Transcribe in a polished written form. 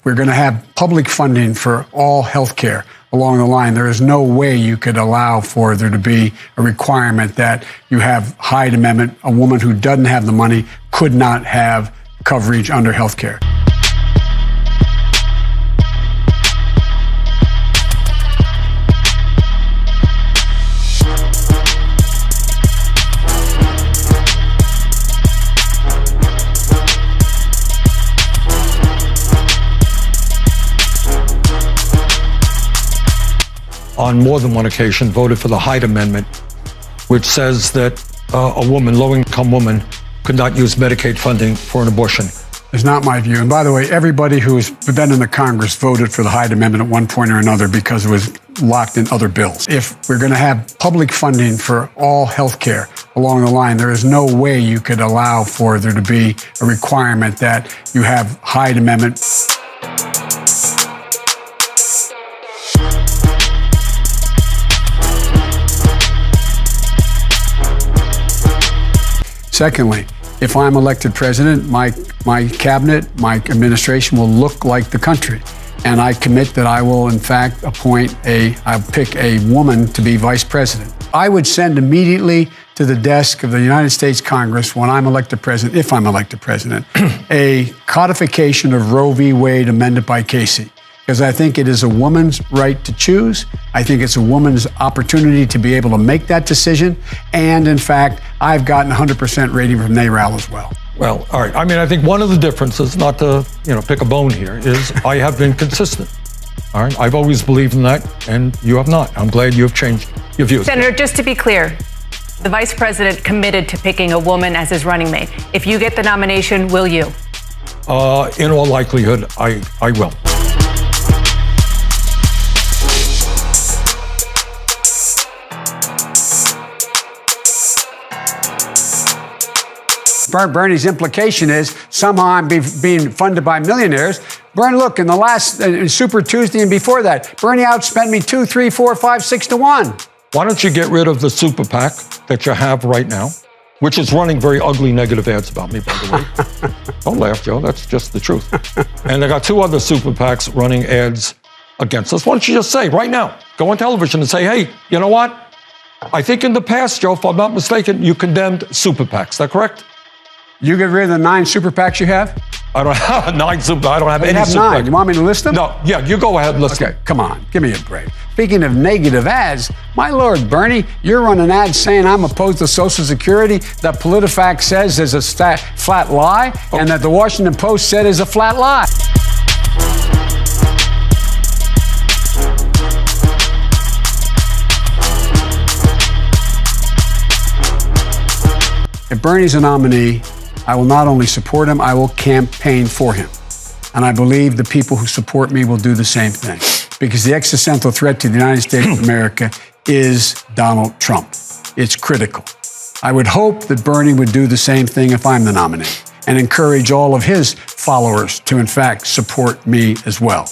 we're going to have public funding for all health care along the line, there is no way you could allow for there to be a requirement that you have Hyde Amendment. A woman who doesn't have the money could not have coverage under health care. On more than one occasion, voted for the Hyde Amendment, which says that a woman, low-income woman, could not use Medicaid funding for an abortion. It's not my view. And by the way, everybody who's been in the Congress voted for the Hyde Amendment at one point or another because it was locked in other bills. If we're going to have public funding for all health care along the line, there is no way you could allow for there to be a requirement that you have Hyde Amendment. Secondly, if I'm elected president, my cabinet, my administration will look like the country. And I commit that I will, in fact, I'll pick a woman to be vice president. I would send immediately to the desk of the United States Congress when I'm elected president, if I'm elected president, a codification of Roe v. Wade amended by Casey. Because I think it is a woman's right to choose. I think it's a woman's opportunity to be able to make that decision. And in fact, I've gotten 100% rating from NARAL as well. Well, all right. I mean, I think one of the differences, not to pick a bone here, is I have been consistent. All right. I've always believed in that, and you have not. I'm glad you have changed your views. Senator, just to be clear, the vice president committed to picking a woman as his running mate. If you get the nomination, will you? In all likelihood, I will. Bernie's implication is somehow I'm being funded by millionaires. Bernie, look, in the last Super Tuesday and before that, Bernie outspent me 2, 3, 4, 5, 6 to 1. Why don't you get rid of the super PAC that you have right now, which is running very ugly negative ads about me, by the way. Don't laugh, Joe. That's just the truth. And they got 2 other super PACs running ads against us. Why don't you just say right now, go on television and say, hey, you know what? I think in the past, Joe, if I'm not mistaken, you condemned super PACs. Is that correct? You get rid of the 9 super PACs you have? I don't have 9 super. I don't have any have super 9. PACs. You want me to list them? No. Yeah, you go ahead and list them. Okay, come on. Give me a break. Speaking of negative ads, my Lord, Bernie, you're running ads saying I'm opposed to Social Security, that PolitiFact says is a flat lie, and that the Washington Post said is a flat lie. If Bernie's a nominee, I will not only support him, I will campaign for him. And I believe the people who support me will do the same thing. Because the existential threat to the United States of America is Donald Trump. It's critical. I would hope that Bernie would do the same thing if I'm the nominee and encourage all of his followers to, in fact, support me as well.